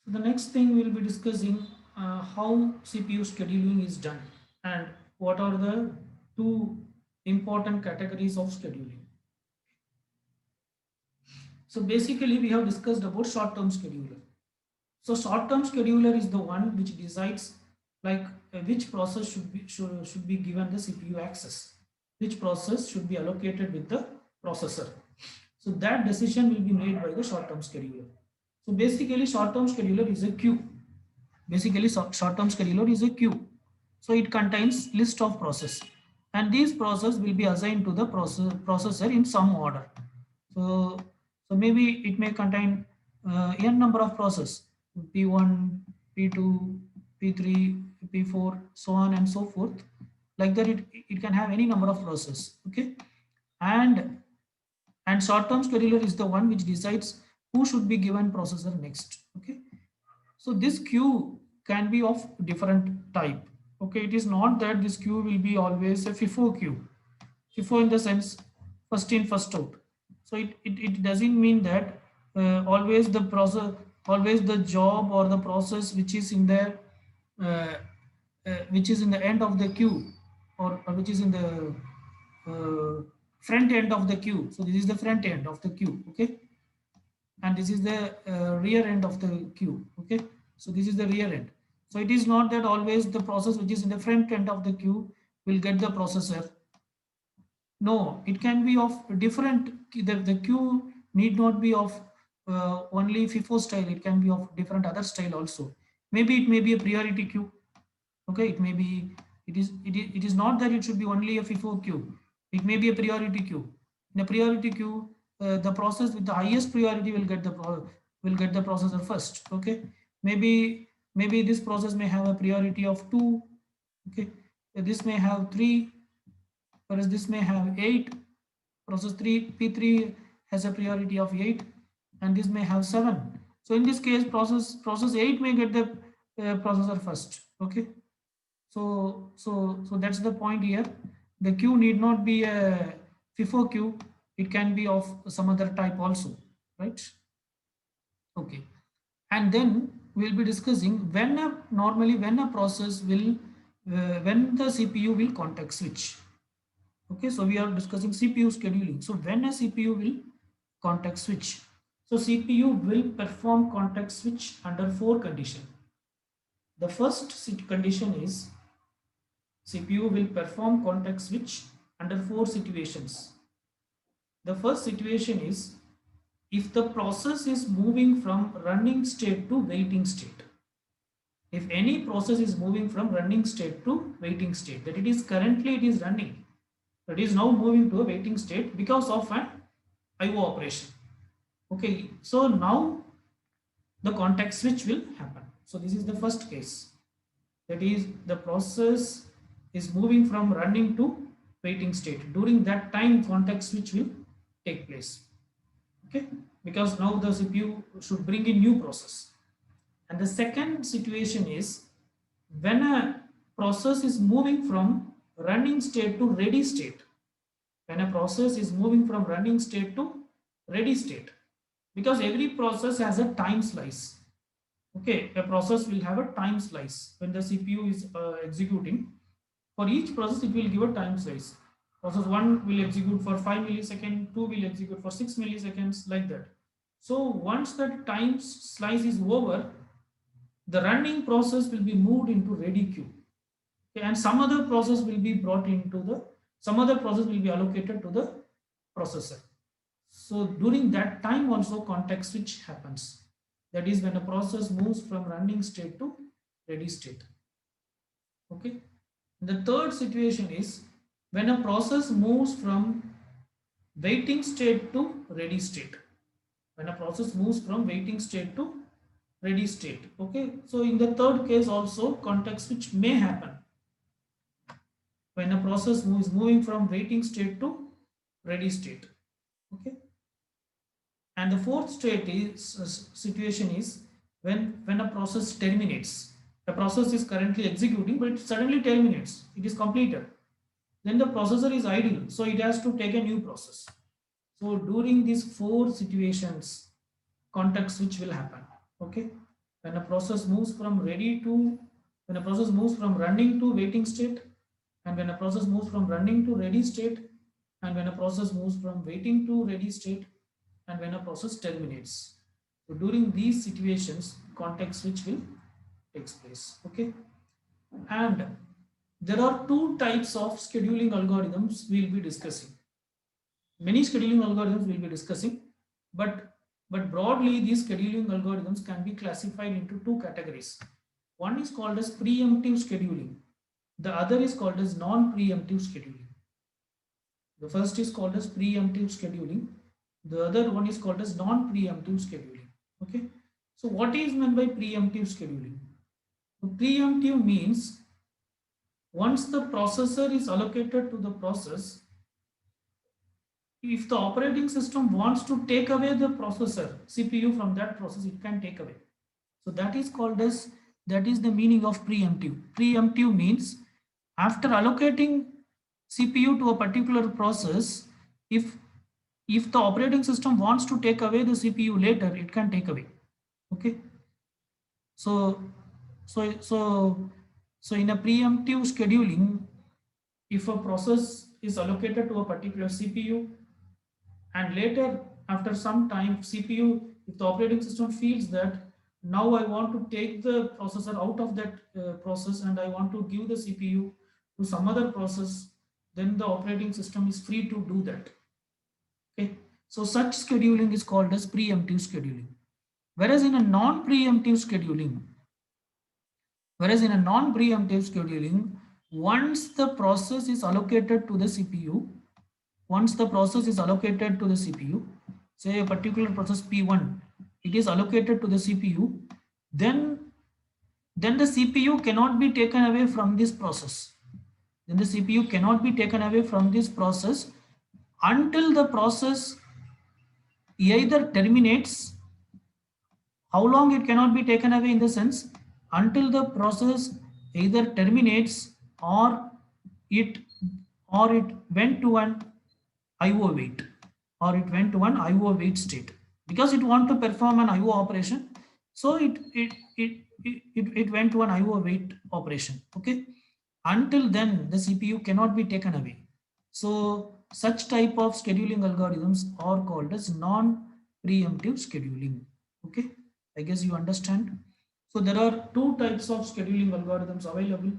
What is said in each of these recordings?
So the next thing we'll be discussing how CPU scheduling is done and what are the two important categories of scheduling. So basically we have discussed about short-term scheduler. So short-term scheduler is the one which decides like which process should be given the CPU access, which process should be allocated with the processor. So that decision will be made by the short-term scheduler. So basically short-term scheduler is a queue. Basically short-term scheduler is a queue. So it contains list of process and these process will be assigned to the processor in some order. So, so maybe it may contain n number of process P1, P2, P3, P4, so on and so forth. Like that, it can have any number of process. Okay, and and short-term scheduler is the one which decides who should be given processor next. Okay, so this queue can be of different type. Okay, it is not that this queue will be always a FIFO queue. FIFO in the sense first in first out. So it doesn't mean that always the process, always the job or the process uh, which is in the end of the queue, or which is in the front end of the queue. So this is the front end of the queue. Okay, and this is the rear end of the queue. Okay, so this is the rear end. So it is not that always the process which is in the front end of the queue will get the processor. No, it can be of different. The queue need not be of only FIFO style. It can be of different other style also. Maybe it may be a priority queue. Okay, it may be. It is not that it should be only a FIFO queue. It may be a priority queue. In a priority queue, the process with the highest priority will get will get the processor first. Okay, maybe this process may have a priority of 2. Okay, this may have 3, whereas this may have 8. Process 3 P3 has a priority of 8, and this may have 7. So in this case, process 8 may get the processor first. Okay, so that's the point here. The queue need not be a FIFO queue. It can be of some other type also, right? Okay, and then we'll be discussing normally when a process will when the CPU will context switch. Okay, so we are discussing CPU scheduling. So when a CPU will context switch, so CPU will perform context switch under 4 conditions. The first condition is CPU will perform context switch under 4 situations. The first situation is if the process is moving from running state to waiting state. If any process is moving from running state to waiting state, that it is running, it is now moving to a waiting state because of an IO operation. Okay, so now the context switch will happen. So this is the first case. That is, the process is moving from running to waiting state. During that time, context switch will take place. Okay, because now the CPU should bring in new process. And the second situation is when a process is moving from running state to ready state. When a process is moving from running state to ready state, because every process has a time slice. Okay, a process will have a time slice when the CPU is executing. For each process, it will give a time slice. Process 1 will execute for 5 milliseconds, 2 will execute for 6 milliseconds, like that. So once that time slice is over, the running process will be moved into ready queue. Okay, and some other process will be brought into the, some other process will be allocated to the processor. So during that time also context switch happens. That is when a process moves from running state to ready state. Okay. The third situation is when a process moves from waiting state to ready state. When a process moves from waiting state to ready state. Okay. So in the third case also context switch may happen when a process is moving from waiting state to ready state. Okay. And the fourth state is situation is when a process terminates. The process is currently executing, but it suddenly terminates. It is completed. Then the processor is idle, so it has to take a new process. So during these 4 situations, context switch will happen. Okay. when a process moves from ready to, when a process moves from running to waiting state, and when a process moves from running to ready state, and when a process moves from waiting to ready state, and when a process terminates. So during these situations, context switch will takes place. Okay, and there are two types of scheduling algorithms we'll be discussing. Many scheduling algorithms we'll be discussing, but broadly these scheduling algorithms can be classified into two categories. One is called as preemptive scheduling. The other is called as non-preemptive scheduling. The first is called as preemptive scheduling. The other one is called as non-preemptive scheduling. Okay. So what is meant by preemptive scheduling? So preemptive means once the processor is allocated to the process, if the operating system wants to take away the processor CPU from that process, it can take away. So that is called as, that is the meaning of preemptive. Preemptive means after allocating CPU to a particular process, if the operating system wants to take away the CPU later, it can take away. Okay. So so so so in a preemptive scheduling, if a process is allocated to a particular CPU, and later after some time CPU, if the operating system feels that now I want to take the processor out of that process and I want to give the CPU to some other process, then the operating system is free to do that. Okay, so such scheduling is called as preemptive scheduling. Whereas in a non-preemptive scheduling, once the process is allocated to the CPU, once the process is allocated to the CPU, say a particular process P1, it is allocated to the CPU, then the CPU cannot be taken away from this process. Then the CPU cannot be taken away from this process until the process either terminates. How long it cannot be taken away? In the sense, until the process either terminates or it went to an IO wait, or it went to an IO wait state, because it want to perform an IO operation. So it went to an IO wait operation. Okay. Until then, the CPU cannot be taken away. So such type of scheduling algorithms are called as non-preemptive scheduling. Okay. I guess you understand. So there are two types of scheduling algorithms available.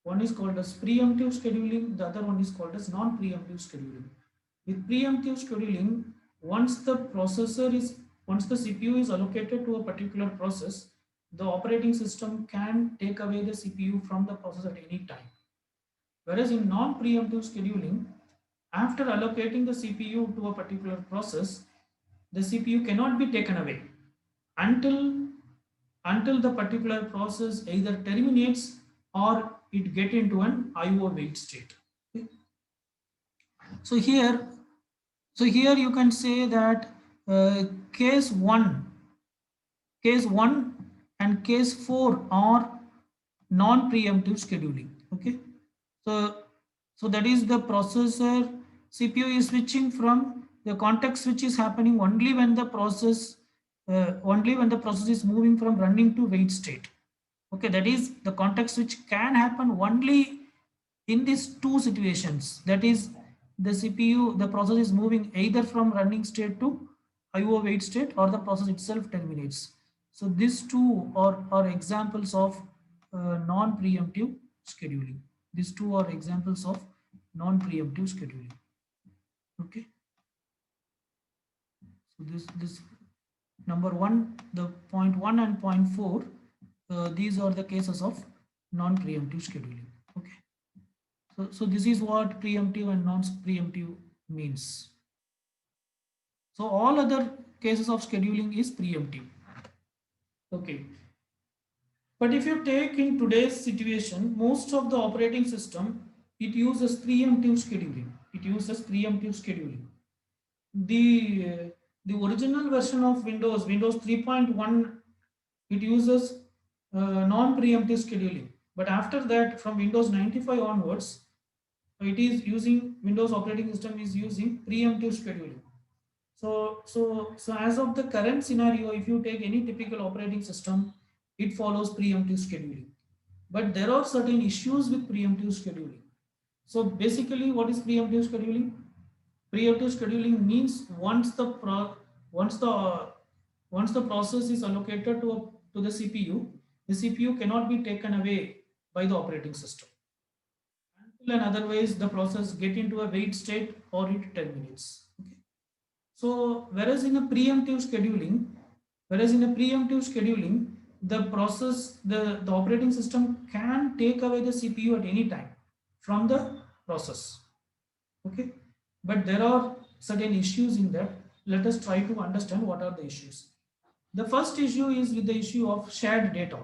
One is called as preemptive scheduling, the other one is called as non-preemptive scheduling. With preemptive scheduling, once the CPU is allocated to a particular process, the operating system can take away the CPU from the process at any time. Whereas in non-preemptive scheduling, after allocating the CPU to a particular process, the CPU cannot be taken away until the particular process either terminates or it get into an IO wait state. Okay. So here, you can say that uh, case 1 case 1 and case 4 are non-preemptive scheduling. Okay. So that is the processor CPU is switching from, the context switch is happening only when the process is moving from running to wait state. Okay, that is the context switch can happen only in these two situations. That is, the process is moving either from running state to IO wait state, or the process itself terminates. So these two are examples of non-preemptive scheduling. These two are examples of non-preemptive scheduling. Okay. So this number one, the point 1 and point 4, these are the cases of non-preemptive scheduling. Okay. So this is what preemptive and non-preemptive means. So all other cases of scheduling is preemptive. Okay. But if you take in today's situation, most of the operating system, it uses preemptive scheduling. The original version of Windows 3.1, it uses non-preemptive scheduling. But after that, from Windows 95 onwards, it is using, Windows operating system is using preemptive scheduling. So as of the current scenario, if you take any typical operating system, it follows preemptive scheduling. But there are certain issues with preemptive scheduling. So basically, what is preemptive scheduling? Preemptive scheduling means once the process is allocated to the CPU cannot be taken away by the operating system until and otherwise the process get into a wait state or it terminates. Okay. So whereas in a preemptive scheduling, the operating system can take away the CPU at any time from the process. Okay, but there are certain issues in that. Let us try to understand what are the issues. The first issue is with the issue of shared data.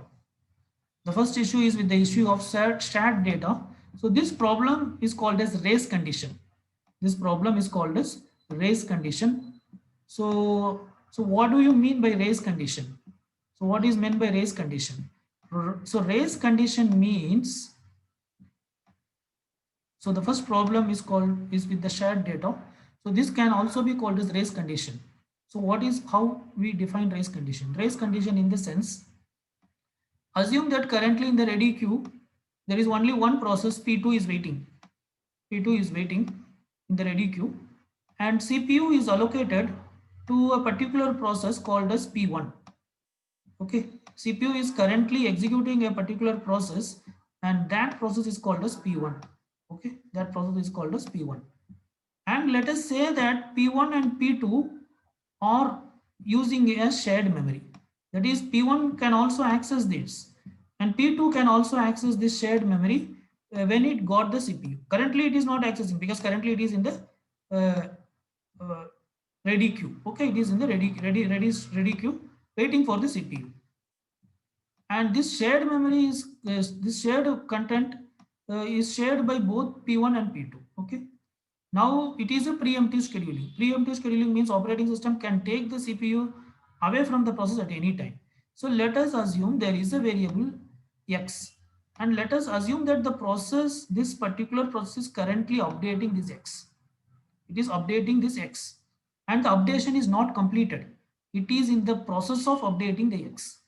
The first issue is with the issue of shared data. So this problem is called as race condition. This problem is called as race condition. So what do you mean by race condition? So what is meant by race condition? So race condition means, so the first problem is with the shared data. So this can also be called as race condition. So how we define race condition? Race condition in the sense, assume that currently in the ready queue, there is only one process P2 is waiting. P2 is waiting in the ready queue and CPU is allocated to a particular process called as P1. Okay, CPU is currently executing a particular process and that process is called as P1. Okay, that process is called as P1. And let us say that P1 and P2 are using a shared memory. That is, P1 can also access this and P2 can also access this shared memory when it got the CPU. Currently it is not accessing because currently it is in the ready queue. Okay, it is in the ready queue waiting for the CPU. And this shared memory this shared content is shared by both P1 and P2. Okay. Now it is a preemptive scheduling. Preemptive scheduling means operating system can take the CPU away from the process at any time. So let us assume there is a variable X and let us assume that this particular process is currently updating this X. It is updating this X and the updation is not completed. It is in the process of updating the X.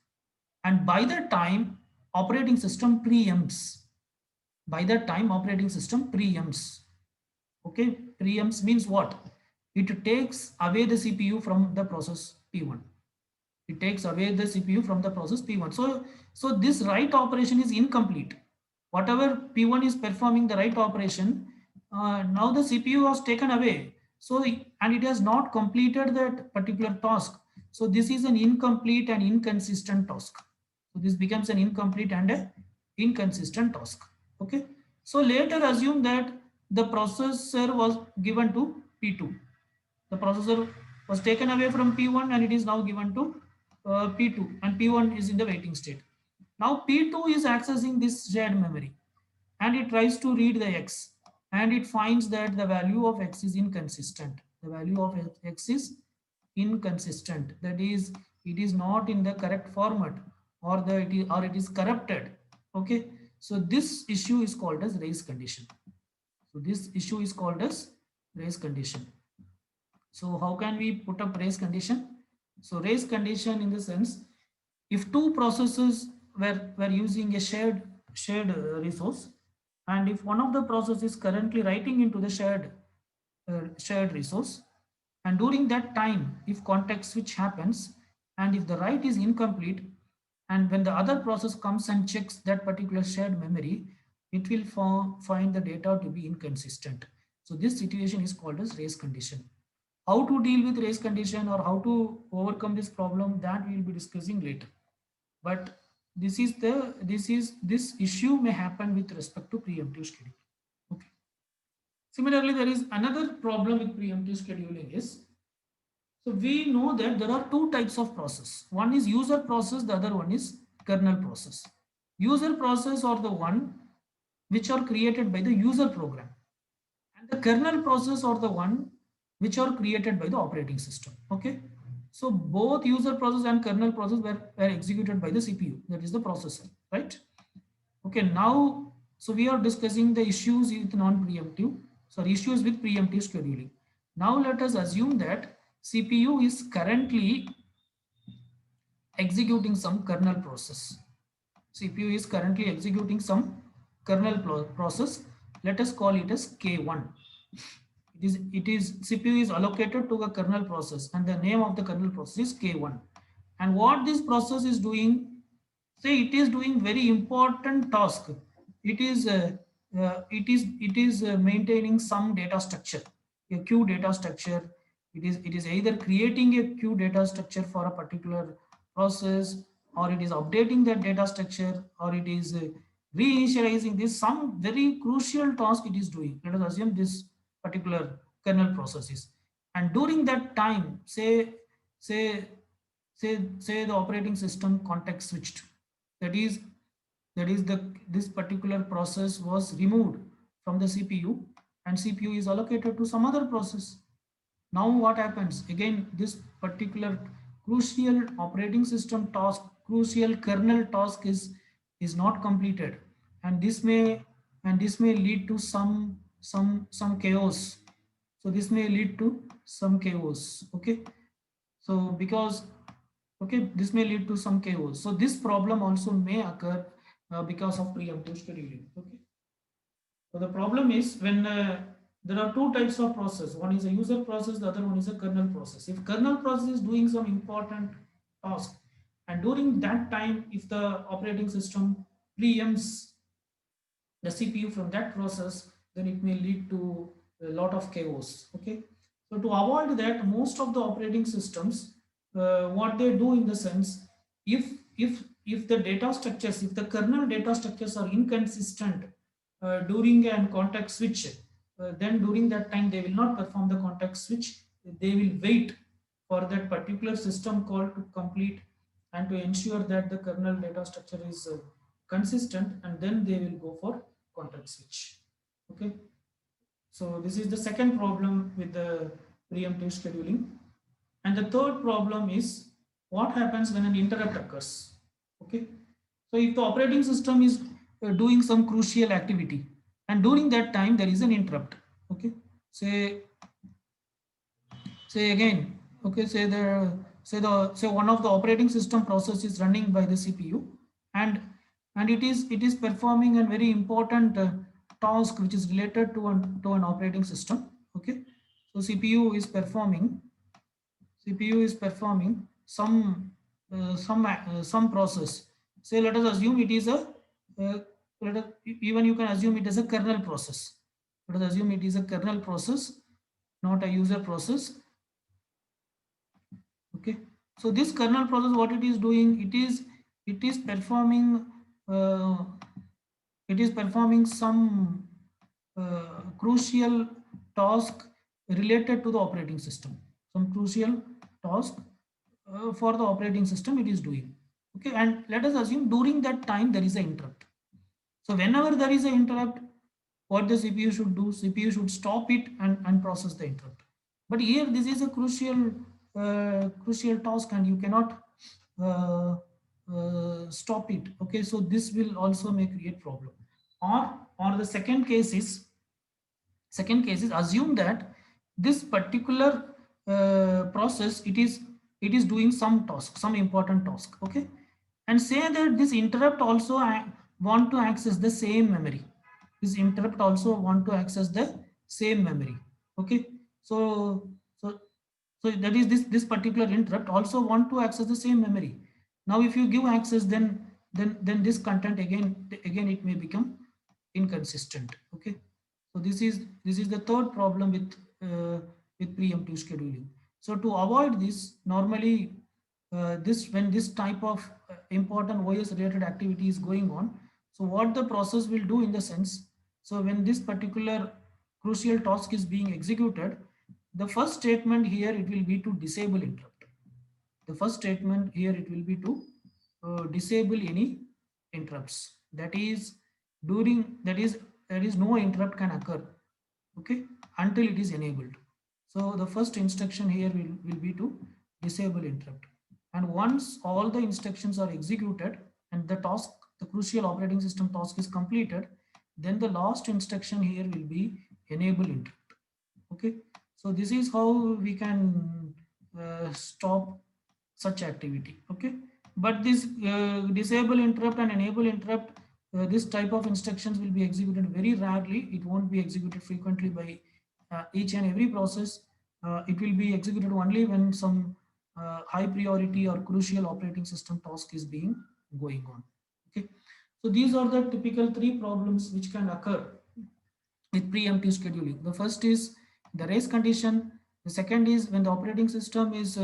And by that time, operating system preempts. By that time, operating system preempts. Okay, preempts means what? It takes away the CPU from the process P1. It takes away the CPU from the process P1. So this write operation is incomplete. Whatever P1 is performing the write operation, now the CPU was taken away. So and it has not completed that particular task. So this is an incomplete and inconsistent task. So this becomes an incomplete and a inconsistent task. Okay. So later assume that the processor was given to P2. The processor was taken away from P1 and it is now given to P2 and P1 is in the waiting state. Now P2 is accessing this shared memory and it tries to read the X and it finds that the value of X is inconsistent. The value of X is inconsistent. That is, it is not in the correct format or it is corrupted. Okay. So this issue is called as race condition. So this issue is called as race condition. So how can we put up race condition? So race condition in the sense, if two processes were using a shared resource, and if one of the process is currently writing into the shared resource, and during that time, if context switch happens, and if the write is incomplete, and when the other process comes and checks that particular shared memory, it will find the data to be inconsistent. So this situation is called as race condition. How to deal with race condition or how to overcome this problem, that we will be discussing later. But this issue may happen with respect to preemptive scheduling. Okay. Similarly, there is another problem with preemptive scheduling is, so we know that there are two types of process. One is user process, the other one is kernel process. User process are the one which are created by the user program, and the kernel process are the one which are created by the operating system. Okay. So both user process and kernel process were executed by the CPU, that is the processor, right? Okay, now, so we are discussing the issues with issues with preemptive scheduling. Now let us assume that CPU is currently executing some kernel process. CPU is currently executing some kernel process. Let us call it as K1. It is CPU is allocated to a kernel process, and the name of the kernel process is K1. And what this process is doing, say it is doing very important task. It is maintaining some data structure, a queue data structure. It is either creating a queue data structure for a particular process, or it is updating that data structure, or it is reinitializing this, some very crucial task it is doing. Let us assume this particular kernel processes, and during that time, say say the operating system context switched. That is the this particular process was removed from the CPU, and CPU is allocated to some other process. Now what happens again? This particular crucial operating system task, crucial kernel task is not completed, and this may lead to some chaos. So this may lead to some chaos. Okay, so because okay, this may lead to some chaos. So this problem also may occur because of preemptive scheduling. Okay, so the problem is when there are two types of process. One is a user process, the other one is a kernel process. If kernel process is doing some important task, and during that time, if the operating system preempts the CPU from that process, then it may lead to a lot of chaos. Okay, so to avoid that, most of the operating systems, what they do in the sense, if if the data structures, if the kernel data structures are inconsistent during an context switch, then during that time they will not perform the context switch. They will wait for that particular system call to complete, and to ensure that the kernel data structure is consistent, and then they will go for context switch. Okay, so this is the second problem with the preemptive scheduling. And the third problem is what happens when an interrupt occurs. Okay, so if the operating system is doing some crucial activity, and during that time there is an interrupt. Okay, say say again, okay, say one of the operating system process is running by the CPU, and it is performing a very important task which is related to an operating system. Okay, so CPU is performing some process. Say let us assume it is a uh, even you can assume it as a kernel process. Let us assume it is a kernel process, not a user process. Okay, so this kernel process, what it is doing, it is performing uh, some crucial task related to the operating system, some crucial task for the operating system it is doing. Okay, and let us assume during that time there is an interrupt. So whenever there is an interrupt, what the CPU should do? CPU should stop it and process the interrupt. But here this is a crucial task, and you cannot uh, stop it. Okay, so this will also may create problem. Or the second case is assume that this particular process, it is doing some task, some important task. Okay, and say that this interrupt also want to access the same memory. This interrupt also want to access the same memory. Okay, so so so that is this particular interrupt also want to access the same memory. Now if you give access, then this content again it may become inconsistent. Okay, so this is the third problem with preemptive scheduling. So to avoid this, normally this when this type of important OS related activity is going on, so what the process will do in the sense, so when this particular crucial task is being executed, the first statement here it will be to disable interrupt. The first statement here it will be to disable any interrupts. That is during that is no interrupt can occur. Okay, until it is enabled. So the first instruction here will be to disable interrupt. And once all the instructions are executed and the crucial operating system task is completed, then the last instruction here will be enable interrupt. Okay, so this is how we can stop such activity. Okay, But this disable interrupt and enable interrupt, this type of instructions will be executed very rarely. It won't be executed frequently by each and every process. It will be executed only when some high priority or crucial operating system task is being going on. Okay, so these are the typical three problems which can occur with preemptive scheduling. The first is the race condition. The second is when the operating system is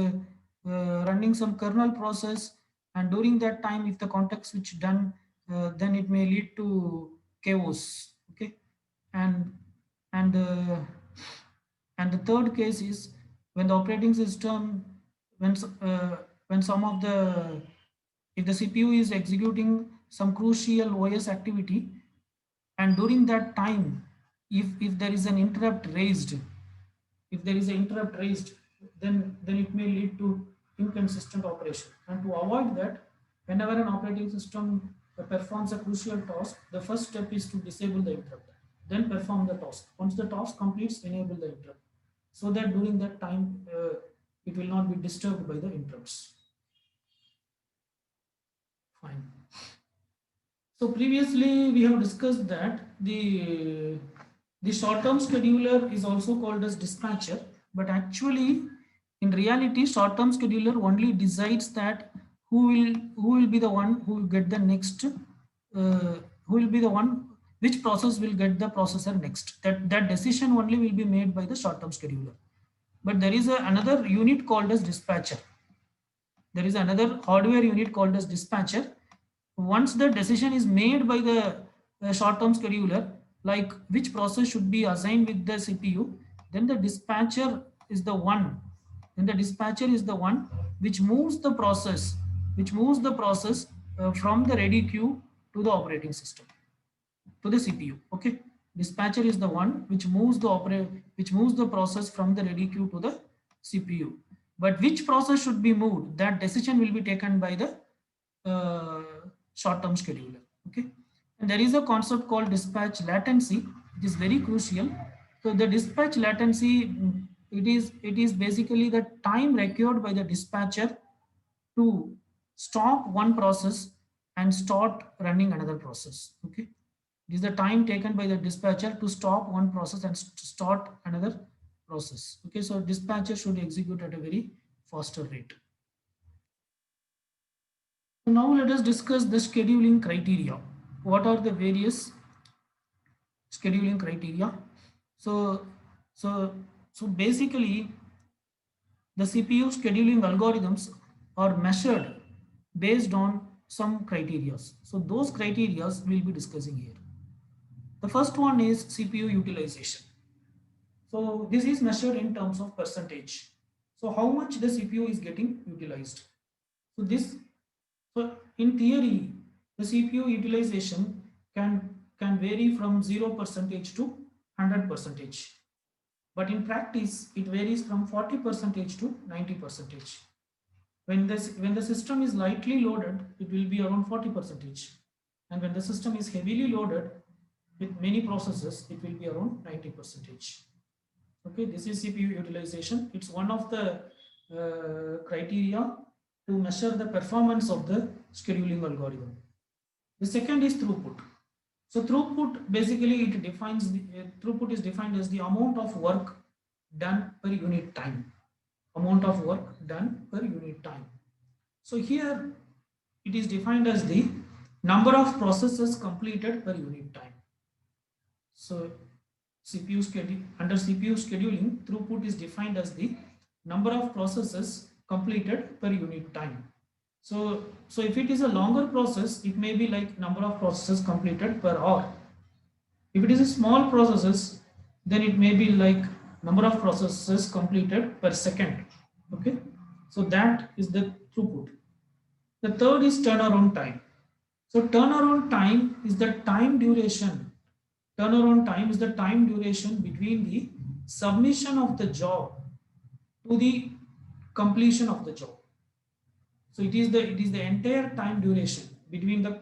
running some kernel process, and during that time, if the context switch done, then it may lead to chaos. Okay, and and uh, and the third case is when the operating system, when when some of the, if the CPU is executing some crucial OS activity, and during that time, if there is an interrupt raised, if there is an interrupt raised, then it may lead to inconsistent operation. And to avoid that, whenever an operating system performs a crucial task, the first step is to disable the interrupt, then perform the task. Once the task completes, enable the interrupt, so that during that time it will not be disturbed by the interrupts. Fine. So previously we have discussed that the short-term scheduler is also called as dispatcher, but actually in reality short-term scheduler only decides that who will be the one who will get the next, who will be the one, which process will get the processor next. That decision only will be made by the short-term scheduler. But there is another unit called as dispatcher. There is another hardware unit called as dispatcher. Once the decision is made by the short-term scheduler, like which process should be assigned with the CPU, then the dispatcher is the one. Then the dispatcher is the one which moves the process, from the ready queue to the operating system, to the CPU. Okay, dispatcher is the one which moves the process from the ready queue to the CPU. But which process should be moved, that decision will be taken by the uh, short-term scheduler. Okay, and there is a concept called dispatch latency. It is very crucial. So the dispatch latency, it is basically the time required by the dispatcher to stop one process and start running another process. Okay, it is the time taken by the dispatcher to stop one process and start another process. Okay, so dispatcher should execute at a very faster rate. So now let us discuss the scheduling criteria. What are the various scheduling criteria? So, so, so basically, the CPU scheduling algorithms are measured based on some criteria. So those criteria we'll be discussing here. The first one is CPU utilization. So this is measured in terms of percentage. So how much the CPU is getting utilized. So this, so in theory, the CPU utilization can vary from 0% to 100%. But in practice, it varies from 40% to 90%. When the system is lightly loaded, it will be around 40%. And when the system is heavily loaded with many processes, it will be around 90%. Okay, this is CPU utilization. It's one of the criteria to measure the performance of the scheduling algorithm. The second is throughput. So throughput, basically it defines the throughput is defined as the amount of work done per unit time. Amount of work done per unit time. So here it is defined as the number of processes completed per unit time. So under CPU scheduling, throughput is defined as the number of processes completed per unit time. So if it is a longer process, it may be like number of processes completed per hour. If it is a small processes, then it may be like number of processes completed per second. Okay, so that is the throughput. The third is turnaround time. So turnaround time is the time duration. Turnaround time is the time duration between the submission of the job to the completion of the job. So it is the entire time duration between the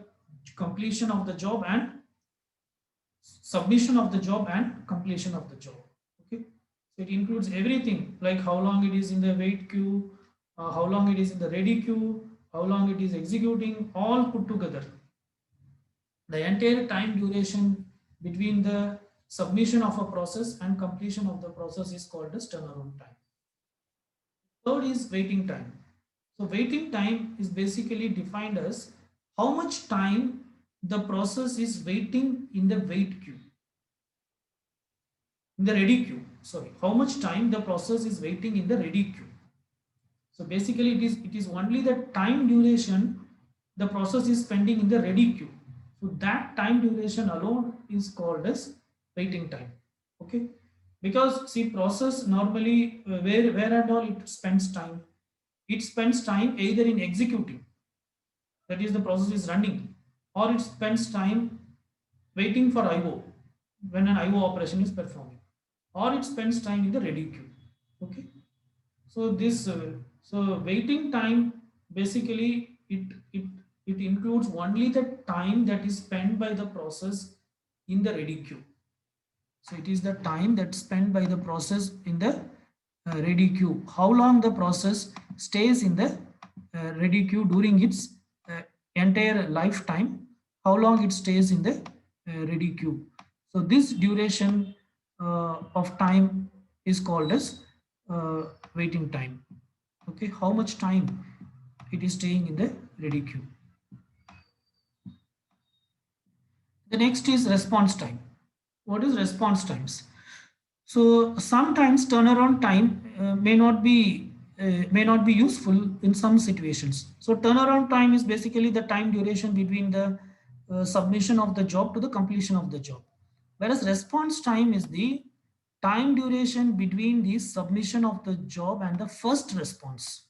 completion of the job and submission of the job and completion of the job. Okay, so it includes everything like how long it is in the wait queue, how long it is in the ready queue, how long it is executing, all put together. The entire time duration between the submission of a process and completion of the process is called as turnaround time. Third is waiting time. So waiting time is basically defined as how much time the process is waiting in the wait queue, in the ready queue. Sorry, how much time the process is waiting in the ready queue. So basically it is only the time duration the process is spending in the ready queue. So that time duration alone is called as waiting time. Okay, because see process normally where and all it spends time. It spends time either in executing, that is the process is running, or it spends time waiting for IO when an IO operation is performing, or it spends time in the ready queue. Okay, so this so waiting time basically it includes only the time that is spent by the process in the ready queue. So it is the time that's spent by the process in the ready queue. How long the process stays in the ready queue during its entire lifetime, how long it stays in the ready queue. So this duration of time is called as uh, waiting time. Okay, how much time it is staying in the ready queue. The next is response time. What is response times? So sometimes turnaround time may not be useful in some situations. So turnaround time is basically the time duration between the submission of the job to the completion of the job. Whereas response time is the time duration between the submission of the job and the first response.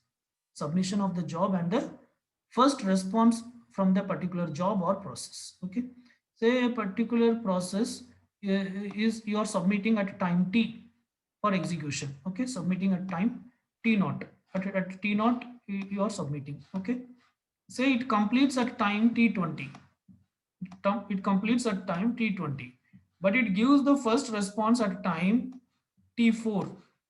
Submission of the job and the first response from the particular job or process. Okay, say a particular process is you are submitting at time t for execution. Okay, submitting at time t naught, at t naught you are submitting. Okay, say it completes at time t20, it completes at time t20, but it gives the first response at time t4.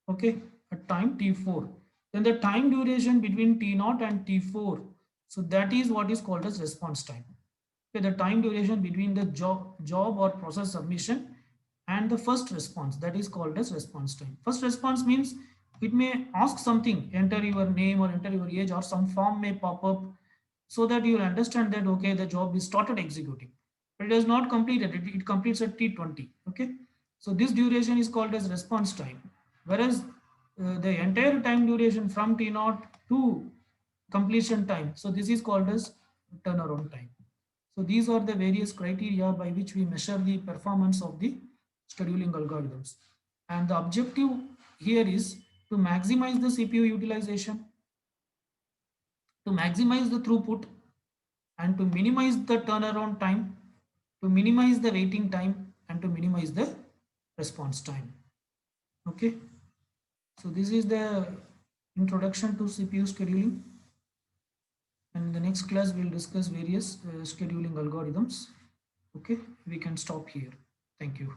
Okay, at time t4, then the time duration between t0 and t4, so that is what is called as response time. Okay, the time duration between the job or process submission and the first response, that is called as response time. First response means it may ask something, enter your name or enter your age, or some form may pop up, so that you will understand that okay, the job is started executing, but it is not completed, it completes at t20. Okay, so this duration is called as response time. Whereas the entire time duration from t0 to completion time, so this is called as turnaround time. So these are the various criteria by which we measure the performance of the scheduling algorithms. And the objective here is to maximize the CPU utilization, to maximize the throughput, and to minimize the turnaround time, to minimize the waiting time, and to minimize the response time. Okay, so this is the introduction to CPU scheduling. And in the next class, we'll discuss various scheduling algorithms. Okay, we can stop here. Thank you.